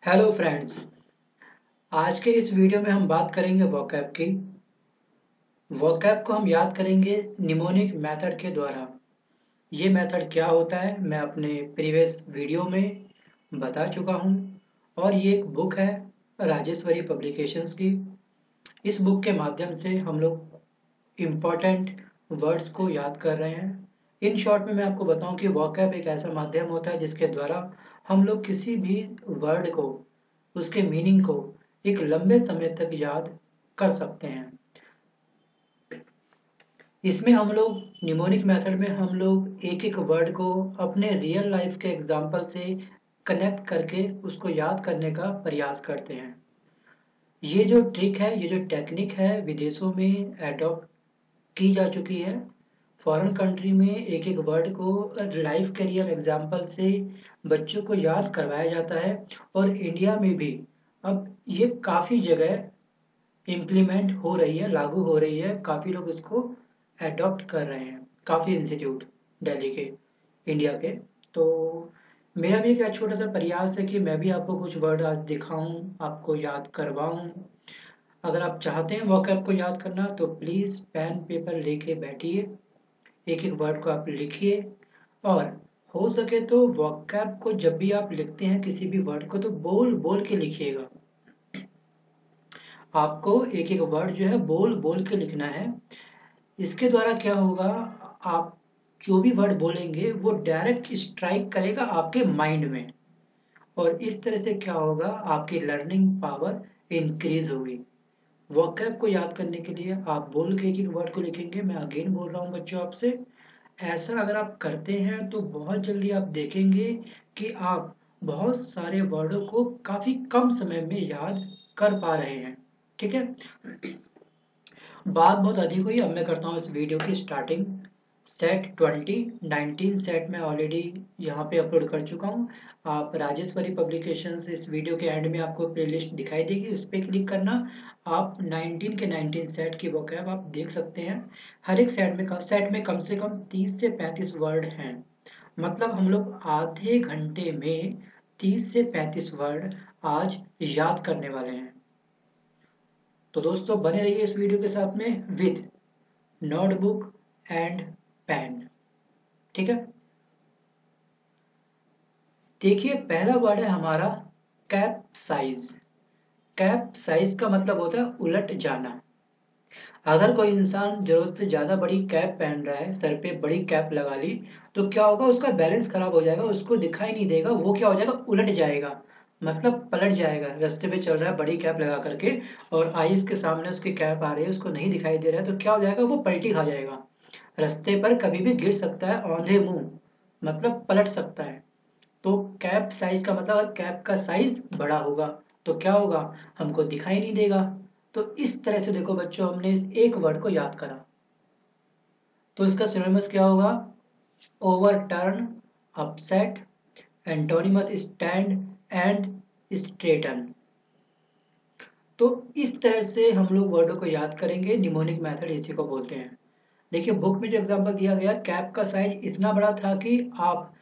Hello friends. आज के इस वीडियो में हम बात करेंगे वोकैब की। वोकैब को हम याद करेंगे निमोनिक मेथड के द्वारा। ये मेथड क्या होता है मैं अपने प्रीवियस वीडियो में बता चुका हूँ। और ये एक बुक है राजेश्वरी पब्लिकेशंस की। इस बुक के माध्यम से हम लोग इम्पोर्टेंट वर्ड्स को याद कर रहे हैं। इन शॉर्ट में मैं आपको बताऊं कि वोकैब एक ऐसा माध्यम होता है जिसके द्वारा हम लोग किसी भी वर्ड को, उसके मीनिंग को एक लंबे समय तक याद कर सकते हैं। इसमें हम लोग निमोनिक मेथड में हम लोग एक एक वर्ड को अपने रियल लाइफ के एग्जाम्पल से कनेक्ट करके उसको याद करने का प्रयास करते हैं। ये जो ट्रिक है, ये जो टेक्निक है, विदेशों में एडॉप्ट की जा चुकी है। फॉरेन कंट्री में एक एक वर्ड को लाइफ करियर एग्जाम्पल से बच्चों को याद करवाया जाता है। और इंडिया में भी अब ये काफ़ी जगह इम्प्लीमेंट हो रही है, लागू हो रही है। काफ़ी लोग इसको एडॉप्ट कर रहे हैं, काफ़ी इंस्टीट्यूट दिल्ली के, इंडिया के। तो मेरा भी एक छोटा सा प्रयास है कि मैं भी आपको कुछ वर्ड आज दिखाऊं, आपको याद करवाऊं। अगर आप चाहते हैं वोकैब को याद करना तो प्लीज़ पेन पेपर लेके बैठिए, एक एक वर्ड को आप लिखिए। और हो सके तो वोकैब को जब भी आप लिखते हैं किसी भी वर्ड को, तो बोल बोल के लिखिएगा। आपको एक एक वर्ड जो है बोल बोल के लिखना है। इसके द्वारा क्या होगा, आप जो भी वर्ड बोलेंगे वो डायरेक्ट स्ट्राइक करेगा आपके माइंड में। और इस तरह से क्या होगा, आपकी लर्निंग पावर इंक्रीज होगी। वोकैब को याद करने के लिए आप बोल के एक एक वर्ड को लिखेंगे। मैं अगेन बोल रहा हूँ बच्चों आपसे, ऐसा अगर आप करते हैं तो बहुत जल्दी आप देखेंगे कि आप बहुत सारे वर्डों को काफी कम समय में याद कर पा रहे हैं। ठीक है, बात बहुत अधिक हुई। अब मैं करता हूँ इस वीडियो की स्टार्टिंग। सेट 2019 सेट में ऑलरेडी यहाँ पे अपलोड कर चुका हूँ। आप राजेश्वरी पब्लिकेशंस, इस वीडियो के एंड में आपको प्लेलिस्ट दिखाई देगी, उस पर क्लिक करना। आप 19 के 19 सेट की वोकैब आप देख सकते हैं। हर एक सेट में कम से कम 30 से 35 वर्ड हैं। मतलब हम लोग आधे घंटे में 30 से 35 वर्ड आज याद करने वाले हैं। तो दोस्तों बने रहिए इस वीडियो के साथ में विद नोटबुक एंड पेन। ठीक है, देखिए पहला वर्ड है हमारा कैप साइज। कैप साइज का मतलब होता है उलट जाना। अगर कोई इंसान जरूरत से ज्यादा बड़ी कैप पहन रहा है, सर पे बड़ी कैप लगा ली, तो क्या होगा, उसका बैलेंस खराब हो जाएगा, उसको दिखाई नहीं देगा, वो क्या हो जाएगा, उलट जाएगा। मतलब पलट जाएगा। रास्ते पे चल रहा है बड़ी कैप लगा करके और आईज के सामने उसकी कैप आ रही है, उसको नहीं दिखाई दे रहा है, तो क्या हो जाएगा, वो पलटी खा जाएगा। रास्ते पर कभी भी गिर सकता है औंधे मुंह, मतलब पलट सकता है। तो कैप साइज का मतलब अगर कैप का साइज बड़ा होगा तो क्या होगा, हमको दिखाई नहीं देगा। तो इस तरह से देखो बच्चों, हमने इस एक वर्ड को याद करा। तो इसका सिनोनिमस क्या होगा, overturn, upset, antonymous stand and straighten. तो इस तरह से हम लोग वर्डों को याद करेंगे। निमोनिक मेथड इसी को बोलते हैं। देखिए बुक में जो एग्जांपल दिया गया, कैप का साइज इतना बड़ा था कि आप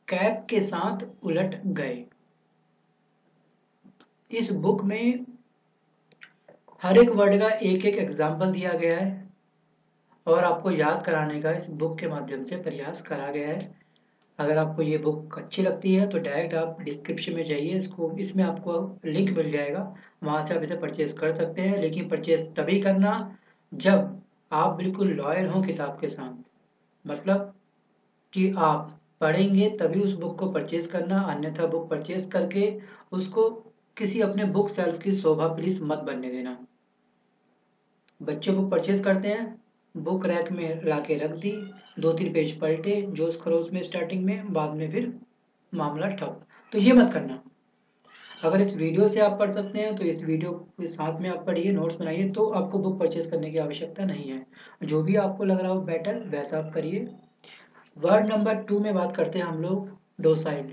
कैप के साथ उलट गए। इस बुक में हर एक वर्ड का एक एक एग्जाम्पल दिया गया है और आपको याद कराने का इस बुक के माध्यम से प्रयास करा गया है। अगर आपको ये बुक अच्छी लगती है तो डायरेक्ट आप डिस्क्रिप्शन में जाइए, इसमें आपको लिंक मिल जाएगा, वहां से आप इसे परचेज कर सकते हैं। लेकिन परचेज तभी करना जब आप बिल्कुल लॉयल हो किताब के साथ। मतलब कि आप पढ़ेंगे तभी उस बुक को परचेज करना, अन्यथा बुक परचेज करके उसको किसी अपने बुक सेल्फ की शोभा प्लीज मत बनने देना। बच्चे बुक परचेज करते हैं, बुक रैक में लाके रख दी, 2-3 पेज पलटे जोश खरोश में स्टार्टिंग में, बाद में फिर मामला ठप। तो ये मत करना। अगर इस वीडियो से आप पढ़ सकते हैं तो इस वीडियो के साथ में आप पढ़िए, नोट्स बनाइए, तो आपको बुक परचेज करने की आवश्यकता नहीं है। जो भी आपको लग रहा हो बेटर वैसा आप करिए। वर्ड नंबर 2 में बात करते हैं हम लोग डोसाइल।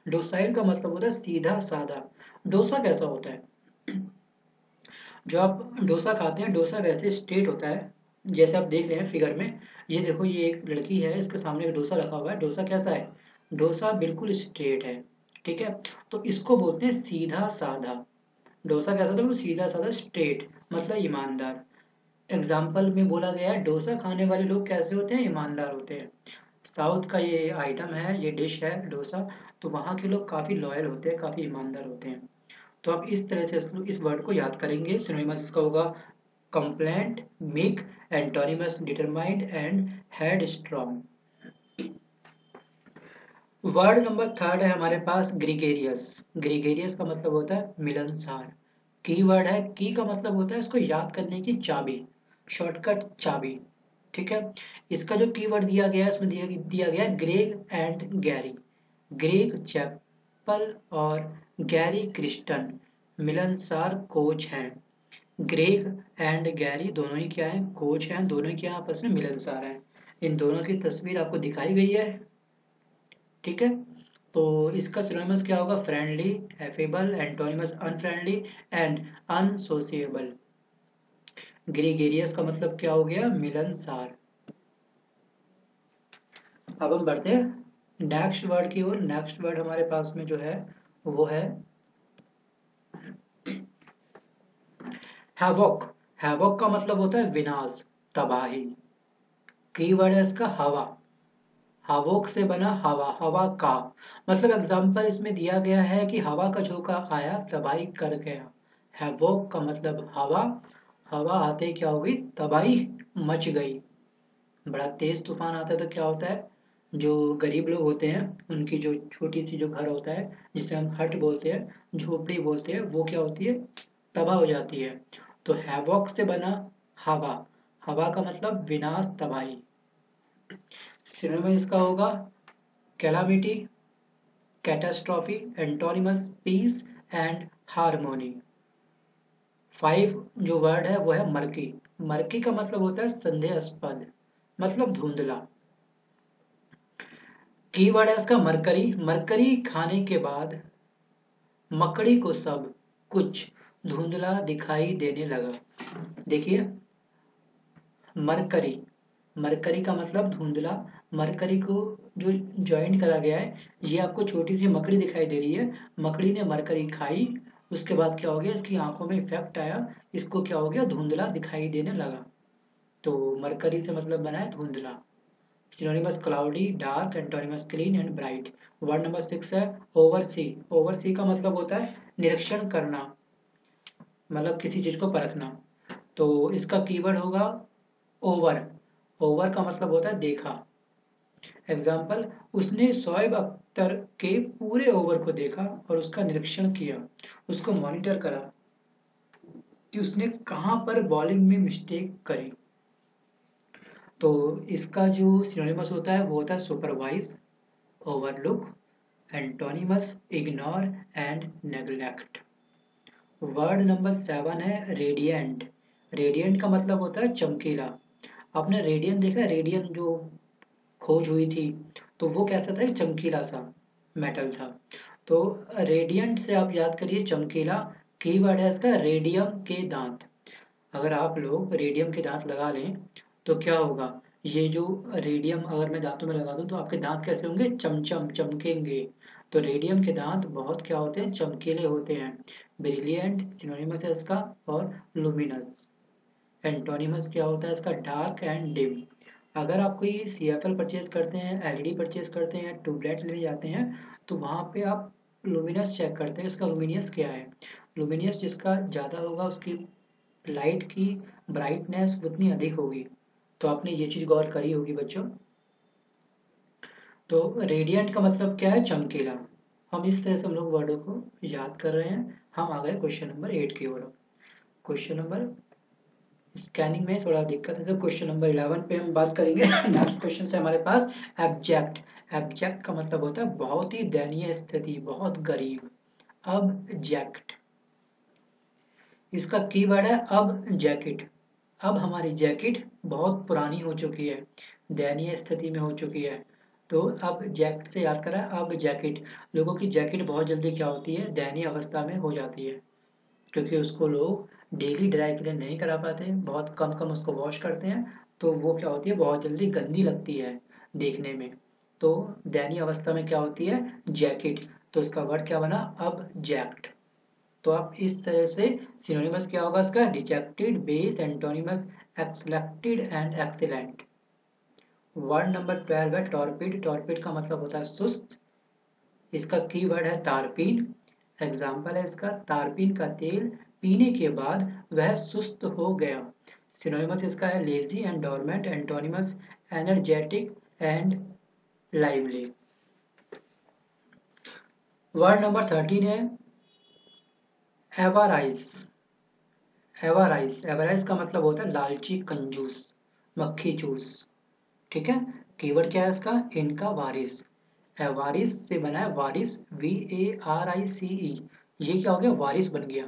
डोसाइल का मतलब होता है सीधा साधा। डोसा कैसा होता है, जो आप डोसा खाते हैं, डोसा वैसे स्ट्रेट होता है जैसे आप देख रहे हैं फिगर में। ये देखो, ये एक लड़की है, इसके सामने एक डोसा रखा हुआ है। डोसा कैसा है, डोसा बिल्कुल स्ट्रेट है। ठीक है, तो इसको बोलते हैं सीधा साधा। डोसा कैसा होता है? सीधा साधा, स्ट्रेट, मतलब ईमानदार। एग्जाम्पल में बोला गया है डोसा खाने वाले लोग कैसे होते हैं? ईमानदार होते हैं। साउथ का ये आइटम है, ये डिश है डोसा, तो वहाँ के लोग काफ़ी लॉयल होते हैं, काफ़ी ईमानदार होते हैं। तो आप इस तरह से इस वर्ड को याद करेंगे। सिनोनिमस इसका होगा compliant, meek, antonymous determined and headstrong. Word number third है हमारे पास ग्रीगेरियस। ग्रीगेरियस का मतलब होता है मिलनसार। की वर्ड है, की का मतलब होता है इसको याद करने की चाबी, शॉर्टकट चाबी। ठीक है, इसका जो की वर्ड दिया गया है इसमें दिया गया है Greg and Gary. Greg Chappell और गैरी क्रिस्टन मिलनसार कोच हैं। ग्रेग एंड गैरी दोनों ही क्या हैं? कोच हैं, दोनों ही क्या आपस में मिलनसार हैं। इन दोनों की तस्वीर आपको दिखाई गई है। ठीक है, तो इसका सिनोनिमस क्या होगा? Friendly, affable, antonymous unfriendly and unsociable. Gregarious का मतलब क्या हो गया? मिलनसार। अब हम बढ़ते हैं नेक्स्ट वर्ड की ओर। नेक्स्ट वर्ड हमारे पास में जो है वो है हैवॉक। हैवॉक का मतलब होता है विनाश, तबाही। की वर्ड है इसका हवा। हवोक से बना हवा, हवा का मतलब एग्जाम्पल इसमें दिया गया है कि हवा का झोंका आया, तबाही कर गया। हैवोक का मतलब हवा, हवा आते ही क्या हो गई? तबाही मच गई। बड़ा तेज तूफान आता है तो क्या होता है? जो गरीब लोग होते हैं उनकी जो छोटी सी जो घर होता है, जिसे हम हट बोलते हैं, झोपड़ी बोलते हैं, वो क्या होती है? तबाह हो जाती है। तो हैवॉक से बना हवा, हवा का मतलब विनाश, तबाही। सिनोनिम इसका होगा calamity, catastrophe, antonymous peace and harmony. 5 जो वर्ड है वो है मर्की। मर्की का मतलब होता है संदेहास्पद, मतलब धुंधला। की वर्ड है इसका मरकरी। मरकरी खाने के बाद मकड़ी को सब कुछ धुंधला दिखाई देने लगा। देखिए, मरकरी, मरकरी का मतलब धुंधला। मरकरी को जो ज्वाइन करा गया है, ये आपको छोटी सी मकड़ी दिखाई दे रही है। मकड़ी ने मरकरी खाई, उसके बाद क्या हो गया? इसकी आंखों में इफेक्ट आया, इसको क्या हो गया? धुंधला दिखाई देने लगा। तो मरकरी से मतलब बना है धुंधला। Synonymous cloudy, dark, antonymous clean and bright. Word number 6 है ओवरसी। ओवरसी का मतलब होता है निरीक्षण करना, मतलब किसी चीज को परखना। तो इसका कीवर्ड होगा ओवर। ओवर का मतलब होता है देखा। एग्जाम्पल, उसने शोएब अख्तर के पूरे ओवर को देखा और उसका निरीक्षण किया, उसको मॉनिटर करा कि उसने कहां पर बॉलिंग में मिस्टेक करी। तो इसका जो सिनोनिमस होता है वो होता है supervise, overlook, antonymous ignore and neglect. Word number 7 है रेडिएंट। रेडिएंट का मतलब होता है चमकीला। आपने रेडियन देखा? रेडियन जो खोज हुई थी तो वो कैसा था? चमकीला सा मेटल था। तो रेडियंट से आप याद करिए चमकीला। की वर्ड है इसका रेडियम के दांत। अगर आप लोग रेडियम के दांत लगा लें तो क्या होगा? ये जो रेडियम अगर मैं दांतों में लगा दूं तो आपके दांत कैसे होंगे? चमचम, चमकेंगे। तो रेडियम के दांत बहुत क्या होते हैं? चमकीले होते हैं। ब्रिलियंट सिनोनिमस है इसका, और लुमिनस। एंटोनिमस क्या होता है इसका? Dark and dim. अगर आप कोई CFL परचेज करते हैं, LED परचेज करते हैं, ट्यूबलाइट लेने जाते हैं, तो वहाँ पे आप लुमिनस चेक करते हैं, इसका लुमिनियस क्या है। लुमिनियस जिसका ज़्यादा होगा उसकी लाइट की ब्राइटनेस उतनी अधिक होगी। तो आपने ये चीज़ गौर करी होगी बच्चों। तो रेडियंट का मतलब क्या है? चमकीला। हम इस तरह से हम लोग वर्डों को याद कर रहे हैं। हम आ गए क्वेश्चन नंबर 8 की ओर। क्वेश्चन नंबर, स्कैनिंग में थोड़ा दिक्कत है तो क्वेश्चन नंबर 11 पे हम बात करेंगे। नेक्स्ट क्वेश्चन है हमारे पास एब्जेक्ट। एब्जेक्ट का मतलब होता है बहुत ही दयनीय स्थिति, बहुत गरीब। अब जैक्ट, इसका कीवर्ड है अब जैकेट। अब हमारी जैकेट बहुत पुरानी हो चुकी है, दयनीय स्थिति में हो चुकी है। तो अब जैकेट से याद करा, अब जैकेट। लोगों की जैकेट बहुत जल्दी क्या होती है? दयनीय अवस्था में हो जाती है, क्योंकि उसको लोग डेली ड्राई क्लीन नहीं करा पाते, बहुत कम कम उसको वॉश करते हैं, तो वो क्या होती है? बहुत जल्दी गंदी लगती है देखने में। तो दयनीय अवस्था में क्या होती है? जैकेट। तो इसका वर्ड क्या बना, ऑब्जेक्ट। तो आप इस तरह से सिनोनिमस क्या होगा इसका, dejected, base, antonymous exalted and excellent. Word number 12 है टॉर्पिड। टॉर्पिड का मतलब होता है सुस्त। इसका की वर्ड है तारपीन। एग्जाम्पल है इसका, तारपीन का तेल पीने के बाद वह सुस्त हो गया। सिनोनिमस इसका है lazy and dormant, antonymous energetic and lively. Word number 13 है एवाराइज। एवाराइज, एवाराइज का मतलब होता है लालची, कंजूस, मक्खी चूस। ठीक है। कीवर्ड क्या है इसका, इनका वारिस। एवारिस से बना है वारिस, VARICE। ये क्या हो गया, वारिस बन गया।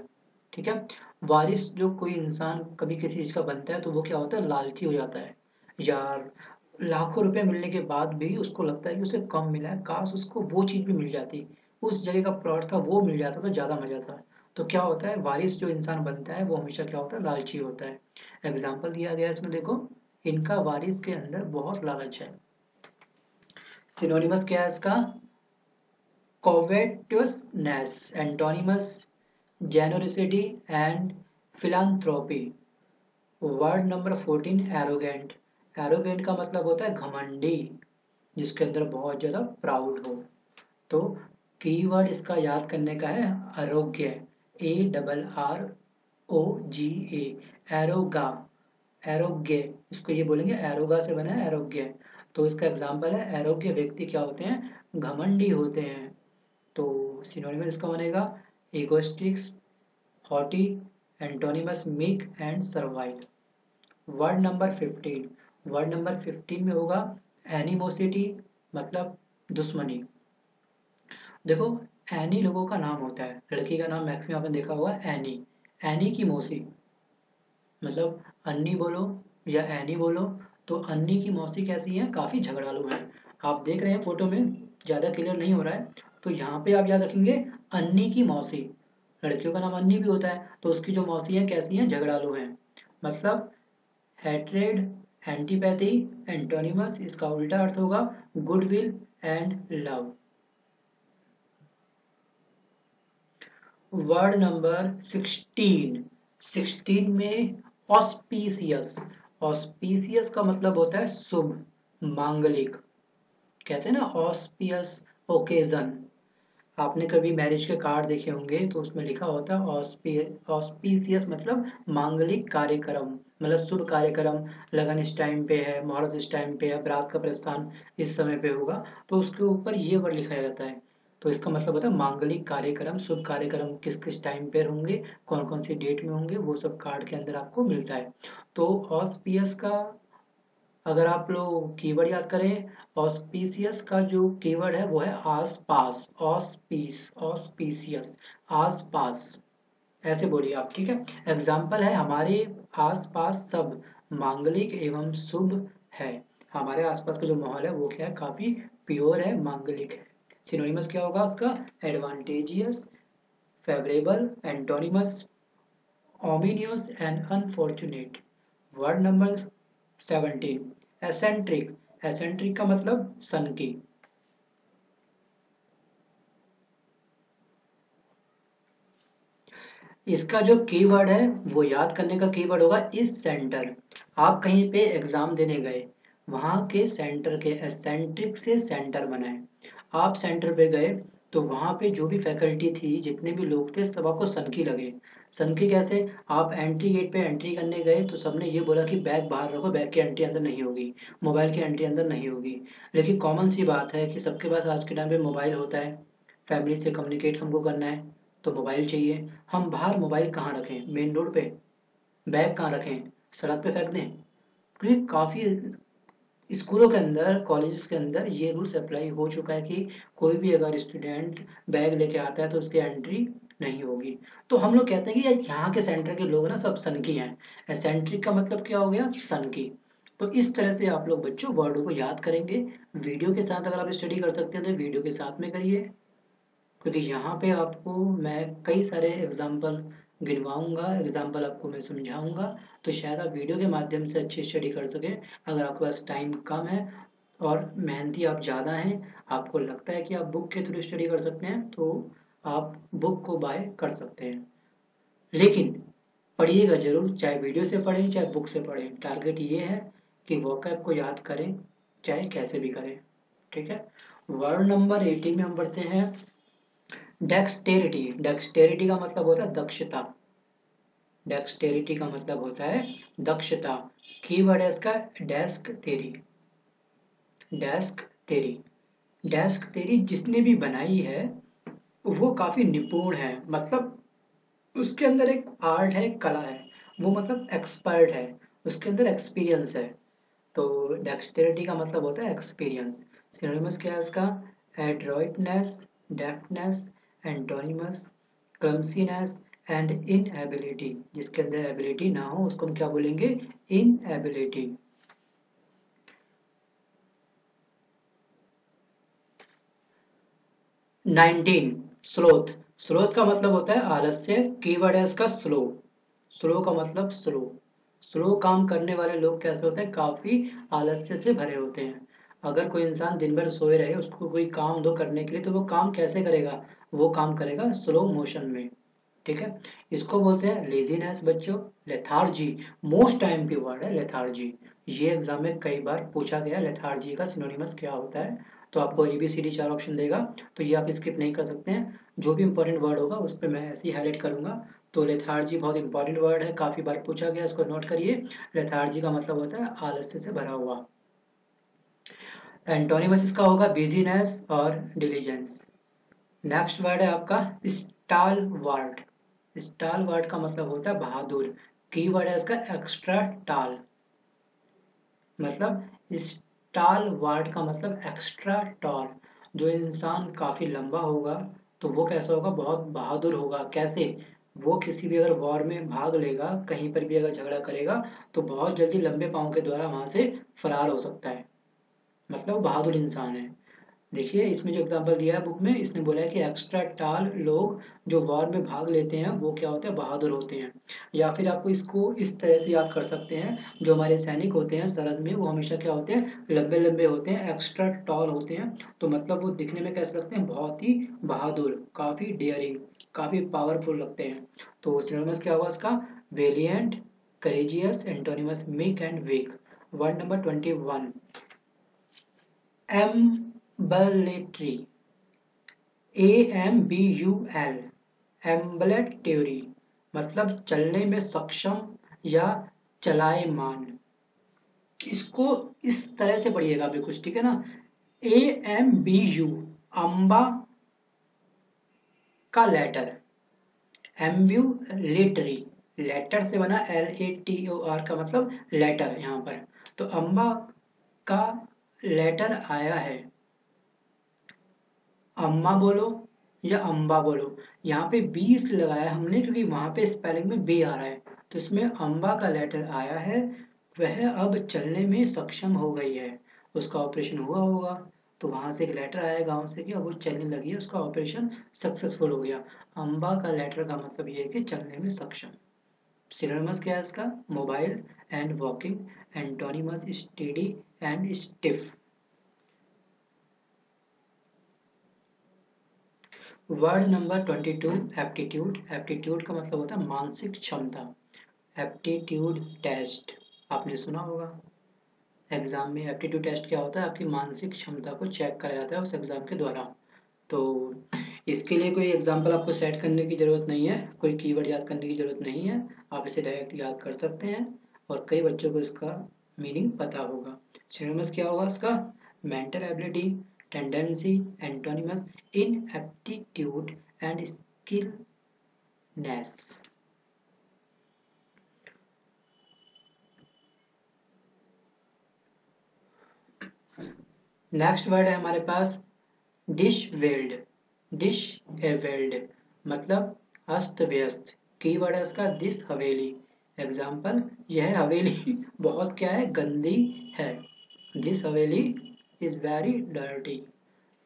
ठीक है। वारिस जो कोई इंसान कभी किसी चीज का बनता है तो वो क्या होता है, लालची हो जाता है। यार लाखों रुपए मिलने के बाद भी उसको लगता है कि उसे कम मिला है, काश उसको वो चीज भी मिल जाती, उस जगह का प्लॉट था वो मिल जाता तो ज्यादा मजा था। तो क्या होता है, वारिस जो इंसान बनता है वो हमेशा क्या होता है, लालची होता है। एग्जाम्पल दिया गया है इसमें देखो, इनका वारिस के अंदर बहुत लालच है। सिनोनिमस क्या है इसका, covetousness, antonymous generosity and philanthropy. Word number 14 arrogant. Arrogant का मतलब होता है घमंडी, जिसके अंदर बहुत ज्यादा प्राउड हो। तो कीवर्ड इसका याद करने का है आरोग्य, ARROGA, एरोगा, आरोग्य। इसको ये बोलेंगे एरोगा से बना है आरोग्य। तो इसका एग्जाम्पल है, आरोग्य व्यक्ति क्या होते हैं, घमंडी होते हैं। तो सिनोनिमस इसका बनेगा egoistic, haughty, antonymous meek and servile. Word number 15। Word number 15 में होगा एनिमोसिटी, मतलब दुश्मनी। देखो एनी लोगों का नाम होता है, लड़की का नाम मैक्सिमम आपने देखा होगा एनी। एनी की मौसी, मतलब अन्नी बोलो या एनी बोलो, तो अन्नी की मौसी कैसी है, काफी झगड़ालू है। आप देख रहे हैं फोटो में, ज्यादा क्लियर नहीं हो रहा है, तो यहाँ पे आप याद रखेंगे अन्नी की मौसी। लड़कियों का नाम अन्नी भी होता है, तो उसकी जो मौसी है कैसी है, झगड़ालू है। मतलब हैट्रेड, एंटीपैथी, एंटोनिमस इसका उल्टा अर्थ होगा goodwill and love. Word number 16। 16 में ऑस्पीसियस। ऑस्पीसियस का मतलब होता है शुभ, मांगलिक। कहते हैं ना ऑस्पियस ओकेजन। आपने कभी मैरिज के कार्ड देखे होंगे तो उसमें लिखा होता है ऑस्पीसियस, मतलब मांगलिक कार्यक्रम, मतलब शुभ कार्यक्रम। लगन इस टाइम पे है, मुहूर्त इस टाइम पे है, बारात का प्रस्थान इस समय पे होगा, तो उसके ऊपर ये वर्ड लिखा जाता है। तो इसका मतलब होता है मांगलिक कार्यक्रम, शुभ कार्यक्रम किस किस टाइम पे होंगे, कौन कौन सी डेट में होंगे, वो सब कार्ड के अंदर आपको मिलता है। तो ऑस्पियस का अगर आप लोग कीवर्ड याद करें, ऑस्पिशियस का जो कीवर्ड है वो है आस पास, ऑस्पिशियस, आस पास। ऐसे बोलिए आप, ठीक है। एग्जाम्पल है हमारे आस पास सब मांगलिक एवं शुभ है। हमारे आसपास का जो माहौल है वो क्या है, काफी प्योर है, मांगलिक है। सिनोनिमस क्या होगा उसका, advantageous, favourable, antonymous ominous and unfortunate। Word number 17 eccentric. Eccentric का मतलब सन की। इसका जो कीवर्ड है वो याद करने का कीवर्ड होगा इस सेंटर। आप कहीं पे एग्जाम देने गए, वहां के सेंटर के एसेंट्रिक से सेंटर बनाए। आप सेंटर पे गए तो वहां पे जो भी फैकल्टी थी, जितने भी लोग थे, सब आपको सनकी लगे। सनकी कैसे, आप एंट्री गेट पे एंट्री करने गए तो सबने ये बोला कि बैग बाहर रखो, बैग की एंट्री अंदर नहीं होगी, मोबाइल की एंट्री अंदर नहीं होगी। लेकिन कॉमन सी बात है कि सबके पास आज के टाइम पे मोबाइल होता है, फैमिली से कम्युनिकेट हमको करना है तो मोबाइल चाहिए। हम बाहर मोबाइल कहाँ रखें, मेन रोड पे, बैग कहाँ रखें, सड़क पे फेंक दें। क्योंकि काफी स्कूलों के अंदर, कॉलेजेस के अंदर ये रूल्स अप्लाई हो चुका है कि कोई भी अगर स्टूडेंट बैग लेके आता है तो उसकी एंट्री नहीं होगी। तो हम लोग कहते हैं कि यार यहाँ के सेंटर के लोग ना सब सन की हैं। एसेंट्रिक का मतलब क्या हो गया, सन की। तो इस तरह से आप लोग बच्चों वर्डों को याद करेंगे। वीडियो के साथ अगर आप स्टडी कर सकते हैं तो वीडियो के साथ में करिए, क्योंकि यहाँ पे आपको मैं कई सारे एग्जाम्पल गिनवाऊंगा, एग्जाम्पल आपको मैं समझाऊंगा, तो शायद आप वीडियो के माध्यम से अच्छी स्टडी कर सकें। अगर आपके पास टाइम कम है और मेहनती आप ज़्यादा हैं, आपको लगता है कि आप बुक के थ्रू स्टडी कर सकते हैं, तो आप बुक को बाय कर सकते हैं। लेकिन पढ़िएगा जरूर, चाहे वीडियो से पढ़ें चाहे बुक से पढ़ें। टारगेट ये है कि वोकैब को याद करें, चाहे कैसे भी करें। ठीक है। वर्ड नंबर 18 में हम पढ़ते हैं डेक्सटेरिटी। डेक्सटेरिटी का मतलब होता है दक्षता। डेक्सटेरिटी का मतलब होता है दक्षता। कीवर्ड है इसका desk theory. Desk theory. Desk theory जिसने भी बनाई है वो काफी निपुण है, मतलब उसके अंदर एक आर्ट है, एक कला है, वो मतलब एक्सपर्ट है, उसके अंदर एक्सपीरियंस है। तो डेक्सटेरिटी का मतलब होता है एक्सपीरियंस। सिनोनिमस क्या है इसका? एड्रॉइटनेस, डेफ्टनेस, एंटोनिमस क्लमसीनेस एंड इनएबिलिटी। जिसके अंदर एबिलिटी ना हो उसको हम क्या बोलेंगे? इनएबिलिटी। 19 स्लोथ। स्लोथ का मतलब होता है आलस्य। कीवर्ड है इसका स्लो। स्लो का मतलब स्लो। स्लो काम करने वाले लोग कैसे होते हैं? काफी आलस्य से भरे होते हैं। अगर कोई इंसान दिन भर सोए रहे, उसको कोई काम दो करने के लिए, तो वो काम कैसे करेगा? वो काम करेगा स्लो मोशन में। ठीक है। इसको बोलते हैं लेजीनेस बच्चों, लेथार्जी। मोस्ट टाइम की वर्ड है लेथार्जी। ये एग्जाम में कई बार पूछा गया, लेथार्जी का सिनोनिमस क्या होता है। तो आपको ABCD 4 ऑप्शन देगा, तो ये आप स्किप नहीं कर सकते हैं। जो भी इंपॉर्टेंट वर्ड होगा उस पर मैं ऐसे ही हाईलाइट करूंगा। तो लेथार्जी बहुत इंपॉर्टेंट वर्ड है, काफी बार पूछा गया, इसको नोट करिए। लेथार्जी का मतलब होता है आलस्य से भरा हुआ। एंटोनिमस इसका होगा बिजीनेस और डिलीजेंस। नेक्स्ट वर्ड है आपका स्टालवार्ट। स्टालवार्ट का मतलब होता है बहादुर। की वर्ड है इसका एक्स्ट्रा टाल। मतलब स्टालवार्ट का मतलब एक्स्ट्रा टॉल। जो इंसान काफी लंबा होगा तो वो कैसा होगा? बहुत बहादुर होगा। कैसे? वो किसी भी अगर वॉर में भाग लेगा, कहीं पर भी अगर झगड़ा करेगा, तो बहुत जल्दी लंबे पांव के द्वारा वहां से फरार हो सकता है। मतलब बहादुर इंसान है। देखिए इसमें जो एग्जांपल दिया है बुक में, इसने बोला है कि एक्स्ट्रा टाल लोग जो वॉर में भाग लेते हैं वो क्या होते हैं? बहादुर होते हैं। या फिर आपको इसको इस तरह से याद कर सकते हैं, जो हमारे सैनिक होते हैं सरहद में, वो हमेशा क्या होते हैं? लंबे लंबे होते हैं, एक्स्ट्रा टॉल होते हैं। तो मतलब वो दिखने में कैसे लगते हैं? बहुत ही बहादुर, काफी डेयरिंग, काफी पावरफुल लगते हैं। तो सिनोनिमस क्या होगा इसका? Valiant, courageous, antonymous meek and weak. Word number 21 ambulatory. AMBUL। Ambulatory मतलब चलने में सक्षम या चलायमान। इसको इस तरह से पढ़िएगा भी कुछ, ठीक है ना? AMBU अम्बा का लेटर। एम्ब्यूलेटरी लेटर से बना, LATOR का मतलब लेटर यहाँ पर। तो अम्बा का लेटर आया है। अम्मा बोलो या अम्बा बोलो, यहाँ पे बी इसलिए लगाया हमने क्योंकि वहां पे स्पेलिंग में बी आ रहा है। तो इसमें अम्बा का लेटर आया है, वह अब चलने में सक्षम हो गई है। उसका ऑपरेशन हुआ होगा, तो वहां से एक लेटर आया गांव से कि अब वो चलने लगी है, उसका ऑपरेशन सक्सेसफुल हो गया। अम्बा का लेटर का मतलब ये है कि चलने में सक्षम। सिनोनिमस क्या है इसका? Mobile and walking. Antonymous steady and stiff. Word number 22 aptitude. Aptitude का मतलब होता है मानसिक क्षमता। एप्टीट्यूड टेस्ट आपने सुना होगा। एग्जाम में एप्टीट्यूड टेस्ट क्या होता है? आपकी मानसिक क्षमता को चेक करा जाता है उस एग्जाम के द्वारा। तो इसके लिए कोई एग्जाम्पल आपको सेट करने की जरूरत नहीं है, कोई कीवर्ड याद करने की जरूरत नहीं है। आप इसे डायरेक्ट याद कर सकते हैं और कई बच्चों को इसका मीनिंग पता होगा। सिनोनिमस क्या होगा इसका? Mental ability, tendency, antonymous inaptitude and skillness. Next word है हमारे पास डिश वेल्ड। डिश वेल्ड मतलब अस्त व्यस्त। की वर्ड है इसका दिस हवेली। एग्जाम्पल, यह हवेली बहुत क्या है? गंदी है। This haveli is very dirty.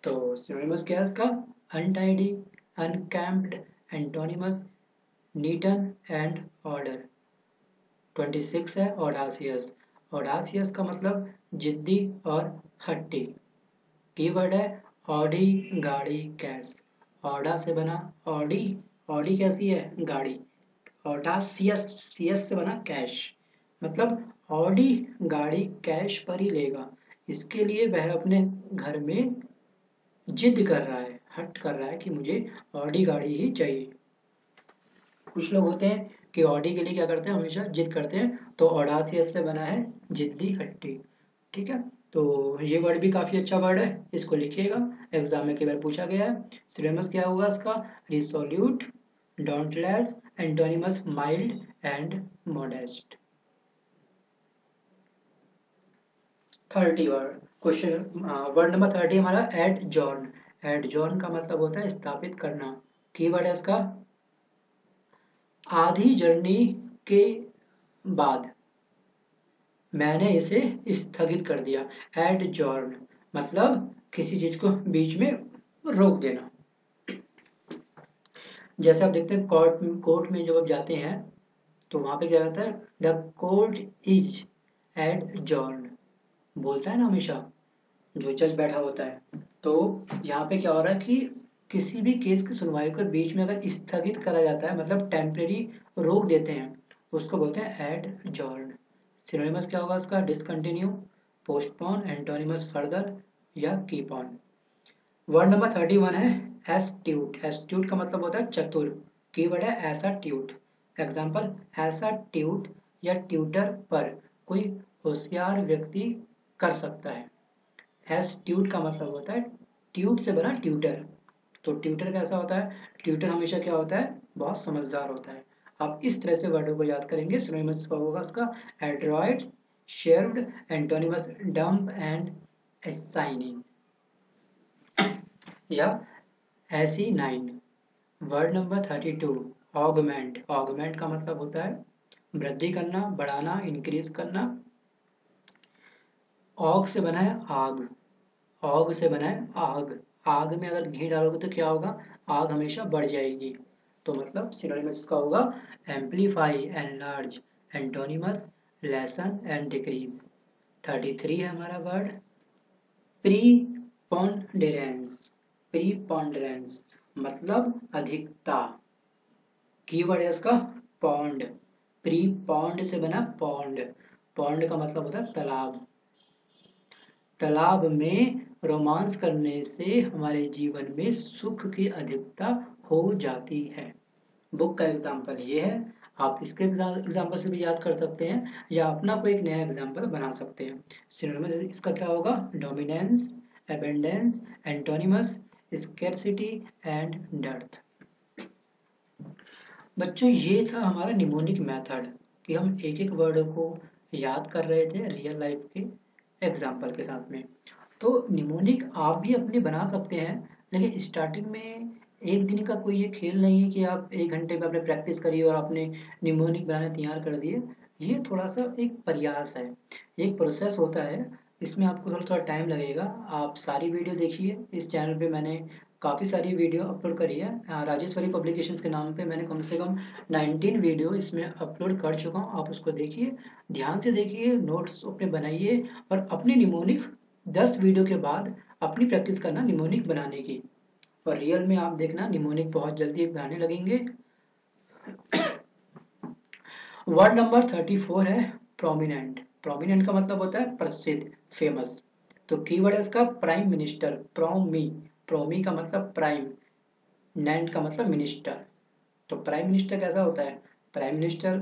तो सिनोनिमस क्या है इसका? Untidy, unkempt, antonymous neaten and order. 26 है ऑडासियस। ऑडासियस का मतलब जिद्दी और हट्टी। कीवर्ड है ऑडी, गाड़ी, कैश। ऑडा से बना ऑडी, ऑडी कैसी है गाड़ी। ऑडासियस, सीएस से बना कैश, मतलब ऑडी गाड़ी कैश पर ही लेगा। इसके लिए वह अपने घर में जिद कर रहा है, हट कर रहा है कि मुझे ऑडी गाड़ी ही चाहिए। कुछ लोग होते हैं कि ऑडी के लिए क्या करते हैं, हमेशा जिद करते हैं, तो ऑडासियस से बना है जिद्दी, हट्टी। ठीक है, तो ये वर्ड भी काफी अच्छा वर्ड है, इसको लिखिएगा, एग्जाम में कई बार पूछा गया है। सिनोनिमस क्या होगा इसका, resolute, dauntless, antonymous mild and modest. 30 word question, word number 30 हमारा एड जॉन। एड जॉन का मतलब होता है स्थापित करना। कीवर्ड है इसका आधी जर्नी के बाद मैंने इसे स्थगित कर दिया। एड जॉर्न मतलब किसी चीज को बीच में रोक देना। जैसे आप देखते हैं कोर्ट में जब आप जाते हैं तो वहां पे क्या रहता है, द कोर्ट इज एड जॉर्न, बोलता है ना हमेशा जो जज बैठा होता है। तो यहाँ पे क्या हो रहा है कि किसी भी केस की सुनवाई को बीच में अगर स्थगित करा जाता है, मतलब टेम्परेरी रोक देते हैं, उसको बोलते हैं एड जॉर्न। सिनोनिमस क्या होगा उसका, डिसकंटिन्यू, पोस्टपोन, एंटोनिमस फर्दर या कीप ऑन। वर्ड नंबर 31 है एस्ट्यूट। एस्ट्यूट का मतलब होता है चतुर। कीवर्ड है ऐसा ट्यूट। एग्जाम्पल, ऐसा ट्यूट या ट्यूटर पर कोई होशियार व्यक्ति कर सकता है। एस्ट्यूट का मतलब होता है ट्यूट से बना ट्यूटर। तो ट्यूटर कैसा होता है, ट्यूटर हमेशा क्या होता है, बहुत समझदार होता है। आप इस तरह से वर्डों को याद करेंगे। सिनोनिमस का होगा उसका एड्रॉयड, शेयर्ड, एंटोनिमस डम्प एंड एसाइनिंग या ऐसी 9। Word number 32 augment. ऑगमेंट का मतलब होता है वृद्धि करना, बढ़ाना, इंक्रीज करना। ऑग से बना है आग, ऑग से बना है आग। आग में अगर घी डालोगे तो क्या होगा, आग हमेशा बढ़ जाएगी। तो मतलब सिनोनिमस का होगा amplify, enlarge, antonymous lessen and decrease. 33 है हमारा वर्ड प्रीपोंडेरेंस। प्रीपोंडेरेंस मतलब अधिकता। कीवर्ड है इसका पॉन्ड। प्री पॉन्ड से बना पॉन्ड। पॉन्ड का मतलब होता है तालाब। तालाब में रोमांस करने से हमारे जीवन में सुख की अधिकता हो जाती है। बुक का एग्जाम्पल ये है, आप इसके एग्जाम्पल से भी याद कर सकते हैं या अपना कोई एक नया एग्जाम्पल बना सकते हैं। सिनोनिमस इसका क्या होगा, dominance, abundance, antonymous scarcity and depth. बच्चों ये था हमारा निमोनिक मेथड कि हम एक एक वर्ड को याद कर रहे थे रियल लाइफ के एग्जाम्पल के साथ में। तो निमोनिक आप भी अपने बना सकते हैं, लेकिन स्टार्टिंग में एक दिन का कोई ये खेल नहीं है कि आप 1 घंटे में आपने प्रैक्टिस करी और आपने निमोनिक बनाने तैयार कर दिए। ये थोड़ा सा एक प्रयास है, एक प्रोसेस होता है, इसमें आपको थोड़ा थोड़ा टाइम लगेगा। आप सारी वीडियो देखिए, इस चैनल पे मैंने काफ़ी सारी वीडियो अपलोड करी है। राजेश्वरी पब्लिकेशंस के नाम पे मैंने कम से कम 19 वीडियो इसमें अपलोड कर चुका हूँ। आप उसको देखिए, ध्यान से देखिए, नोट्स अपने बनाइए और अपनी निमोनिक 10 वीडियो के बाद अपनी प्रैक्टिस करना निमोनिक बनाने की। और रियल में आप देखना निमोनिक बहुत जल्दी बनाने लगेंगे। वर्ड नंबर 34 है प्रोमिनेंट। प्रोमिनेंट का मतलब होता है प्रसिद्ध, फेमस। तो कीवर्ड है इसका प्राइम मिनिस्टर। प्रोमी, प्रोमी का मतलब प्राइम, नेंट का मतलब मिनिस्टर। तो प्राइम मिनिस्टर कैसा होता है, प्राइम मिनिस्टर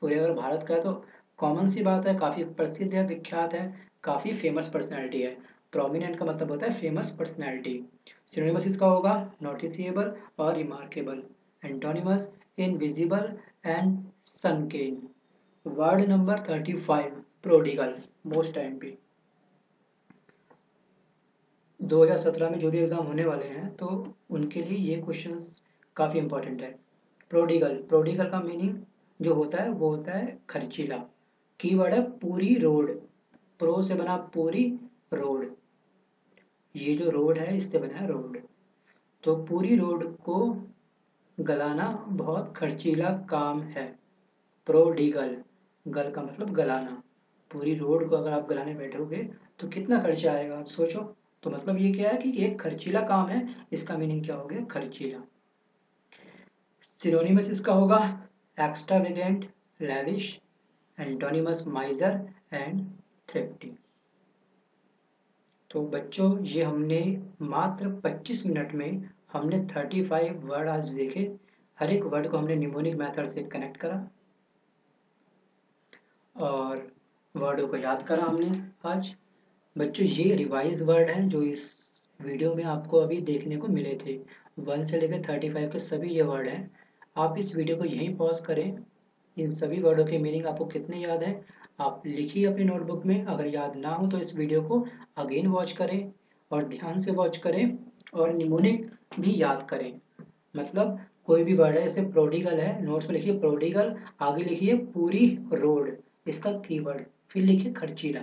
पूरे अगर भारत का है तो कॉमन सी बात है, काफ़ी प्रसिद्ध है, विख्यात है, काफ़ी फेमस पर्सनैलिटी है। प्रोमिनेंट का मतलब होता है फेमस पर्सनैलिटी। सिनोनिमस इसका होगा नोटिसिएबल और remarkable, antonymous invisible and sunken. Word number 35 prodigal. Most time पे 2017 में जो भी एग्जाम होने वाले हैं तो उनके लिए ये क्वेश्चंस काफ़ी इंपॉर्टेंट है। प्रोडिगल, प्रोडिगल का मीनिंग जो होता है वो होता है खर्चीला। कीवर्ड है पूरी रोड। प्रो से बना पूरी रोड, ये जो रोड है इससे बना है रोड। तो पूरी रोड को गलाना बहुत खर्चीला काम है। प्रोडिगल, गल का मतलब गलाना। पूरी रोड को अगर आप बनाने बैठोगे तो कितना खर्चा आएगा आप सोचो। तो मतलब ये क्या है कि एक खर्चीला काम है, इसका मीनिंग क्या हो गया, खर्चीला। सिनोनिमस इसका होगा extravagant, lavish, antonymous miser and thrifty. तो बच्चों ये हमने मात्र 25 मिनट में हमने 35 वर्ड आज देखे। हर एक वर्ड को हमने निमोनिक मेथड से कनेक्ट करा और वर्डों को याद करा हमने आज। बच्चों ये रिवाइज वर्ड हैं जो इस वीडियो में आपको अभी देखने को मिले थे। 1 से लेकर 35 के सभी ये वर्ड हैं। आप इस वीडियो को यहीं पॉज करें। इन सभी वर्डों के मीनिंग आपको कितने याद हैं आप लिखिए अपनी नोटबुक में। अगर याद ना हो तो इस वीडियो को अगेन वॉच करें और ध्यान से वॉच करें और निमोनिक भी याद करें। मतलब कोई भी वर्ड है, जैसे प्रोडिगल है, नोट्स में लिखिए प्रोडिगल, आगे लिखिए पूरी रोड, इसका कीवर्ड, फिर लिखिए खर्चीला।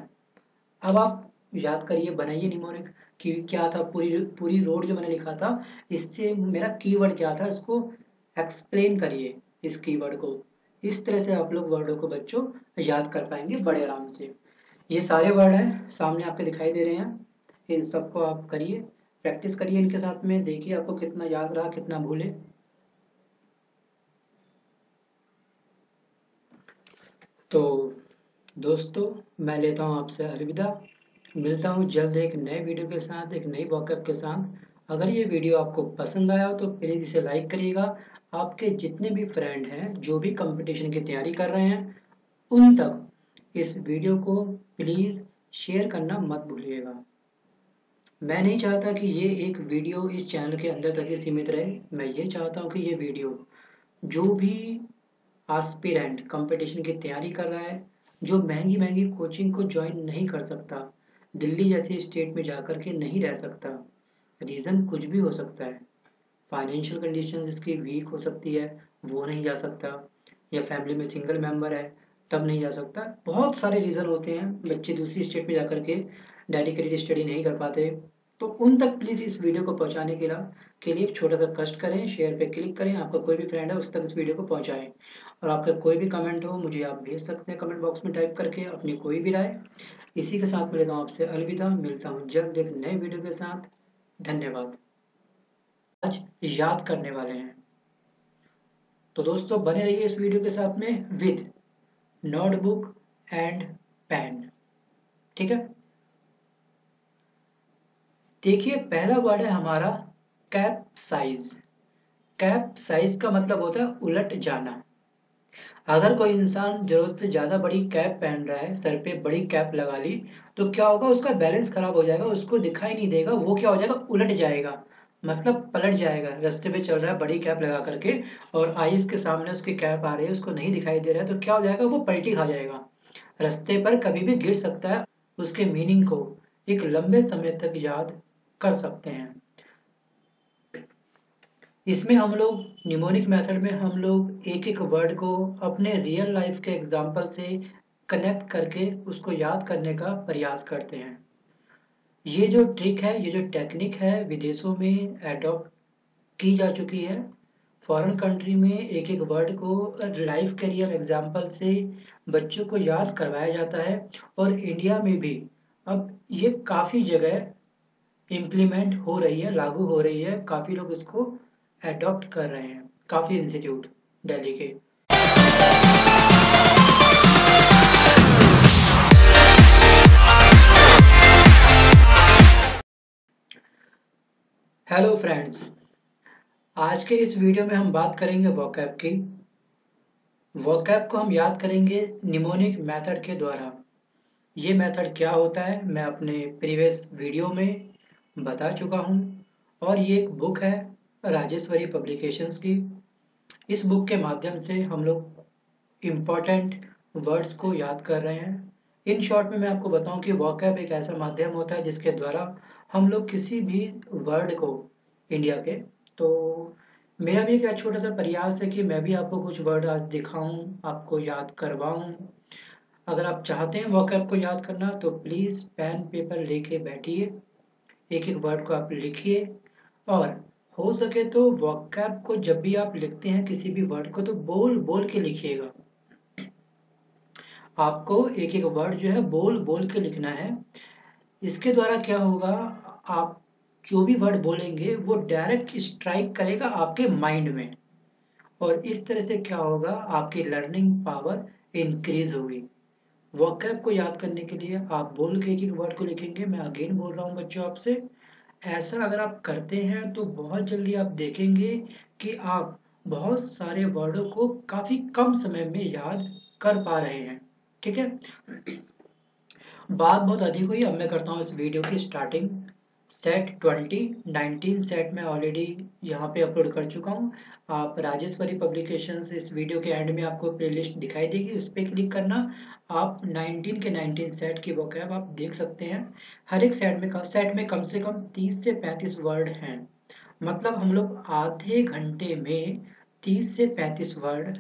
अब आप याद करिए, बनाइए निमोनिक कि क्या था पूरी पूरी रोड जो मैंने लिखा था, इससे मेरा कीवर्ड क्या था, इसको एक्सप्लेन करिए इस कीवर्ड को। इस तरह से आप लोग वर्डों को बच्चों याद कर पाएंगे बड़े आराम से। ये सारे वर्ड हैं सामने आपके दिखाई दे रहे हैं, इन सबको आप करिए, प्रैक्टिस करिए इनके साथ में, देखिए आपको कितना याद रहा कितना भूले। तो दोस्तों मैं लेता हूँ आपसे अलविदा, मिलता हूँ जल्द एक नए वीडियो के साथ, एक नई वॉकअप के साथ। अगर ये वीडियो आपको पसंद आया हो तो प्लीज़ इसे लाइक करिएगा। आपके जितने भी फ्रेंड हैं जो भी कंपटीशन की तैयारी कर रहे हैं उन तक इस वीडियो को प्लीज़ शेयर करना मत भूलिएगा। मैं नहीं चाहता कि ये एक वीडियो इस चैनल के अंदर तक ही सीमित रहे। मैं ये चाहता हूँ कि ये वीडियो जो भी एस्पिरेंट कंपटीशन की तैयारी कर रहा है, जो महंगी महंगी कोचिंग को ज्वाइन नहीं कर सकता, दिल्ली जैसी स्टेट में जाकर के नहीं रह सकता, रीज़न कुछ भी हो सकता है, फाइनेंशियल कंडीशन जिसकी वीक हो सकती है वो नहीं जा सकता, या फैमिली में सिंगल मेंबर है तब नहीं जा सकता, बहुत सारे रीज़न होते हैं बच्चे दूसरी स्टेट में जाकर के डेडिकेटेड स्टडी नहीं कर पाते। तो उन तक प्लीज़ इस वीडियो को पहुंचाने के लिए एक छोटा सा कष्ट करें, शेयर पे क्लिक करें, आपका कोई भी फ्रेंड है उस तक इस वीडियो को पहुंचाएं। और आपका कोई भी कमेंट हो मुझे आप भेज सकते हैं कमेंट बॉक्स में टाइप करके अपनी कोई भी राय। इसी के साथ मैं लेता हूँ आपसे अलविदा, मिलता हूँ जल्द एक नए वीडियो के साथ। धन्यवाद। आज याद करने वाले हैं तो दोस्तों बने रहिए इस वीडियो के साथ में विद नोटबुक एंड पेन, ठीक है। देखिए पहला वर्ड है हमारा कैप साइज। कैप साइज का मतलब होता है उलट जाना। अगर कोई इंसान जरूरत से ज्यादा बड़ी कैप पहन रहा है, सर पे बड़ी कैप लगा ली, तो क्या होगा, उसका बैलेंस खराब हो जाएगा, उसको दिखाई नहीं देगा, वो क्या हो जाएगा, उलट जाएगा, मतलब पलट जाएगा। रास्ते पे चल रहा है बड़ी कैप लगा करके और आईज के सामने उसकी कैप आ रही है, उसको नहीं दिखाई दे रहा है, तो क्या हो जाएगा, वो पलटी खा जाएगा, रास्ते पर कभी भी गिर सकता है। उसके मीनिंग को एक लंबे समय तक याद कर सकते हैं। इसमें हम लोग निमोनिक मेथड में हम लोग एक एक वर्ड को अपने रियल लाइफ के एग्जाम्पल से कनेक्ट करके उसको याद करने का प्रयास करते हैं। ये जो ट्रिक है, ये जो टेक्निक है, विदेशों में एडॉप्ट की जा चुकी है। फॉरेन कंट्री में एक एक वर्ड को लाइफ करियर एग्जाम्पल से बच्चों को याद करवाया जाता है और इंडिया में भी अब ये काफ़ी जगह इम्प्लीमेंट हो रही है, लागू हो रही है, काफ़ी लोग इसको एडॉप्ट कर रहे हैं, काफ़ी इंस्टीट्यूट दिल्ली के। हेलो फ्रेंड्स, आज के इस वीडियो में हम बात करेंगे वोकैब की। वोकैब को हम याद करेंगे निमोनिक मेथड के द्वारा। ये मेथड क्या होता है मैं अपने प्रीवियस वीडियो में बता चुका हूँ और ये एक बुक है राजेश्वरी पब्लिकेशंस की। इस बुक के माध्यम से हम लोग इम्पॉर्टेंट वर्ड्स को याद कर रहे हैं। इन शॉर्ट में मैं आपको बताऊं कि वोकैब एक ऐसा माध्यम होता है जिसके द्वारा हम लोग किसी भी वर्ड को इंडिया के, तो मेरा भी एक छोटा सा प्रयास है कि मैं भी आपको कुछ वर्ड आज दिखाऊं, आपको याद करवाऊं। अगर आप चाहते हैं वोकैब को याद करना तो प्लीज़ पेन पेपर लेके बैठिए, एक एक वर्ड को आप लिखिए और हो सके तो वोकैब को जब भी आप लिखते हैं किसी भी वर्ड को तो बोल बोल के लिखिएगा। आपको एक एक वर्ड जो है बोल बोल के लिखना है। इसके द्वारा क्या होगा, आप जो भी वर्ड बोलेंगे वो डायरेक्ट स्ट्राइक करेगा आपके माइंड में, और इस तरह से क्या होगा, आपकी लर्निंग पावर इंक्रीज होगी। वोकैब को याद करने के लिए आप बोल के एक एक वर्ड को लिखेंगे। मैं अगेन बोल रहा हूँ बच्चों आपसे, ऐसा अगर आप करते हैं तो बहुत जल्दी आप देखेंगे कि आप बहुत सारे वर्डों को काफी कम समय में याद कर पा रहे हैं। ठीक है, बात बहुत अधिक हुई, अब मैं करता हूँ इस वीडियो की स्टार्टिंग। सेट 2019 सेट में ऑलरेडी यहाँ पे अपलोड कर चुका हूँ। आप राजेश्वरी पब्लिकेशंस, इस वीडियो के एंड में आपको प्लेलिस्ट दिखाई देगी, उस पर क्लिक करना। आप 19 के 19 सेट की वोकैब आप देख सकते हैं। हर एक सेट में कम से कम 30 से 35 वर्ड हैं। मतलब हम लोग आधे घंटे में 30 से 35 वर्ड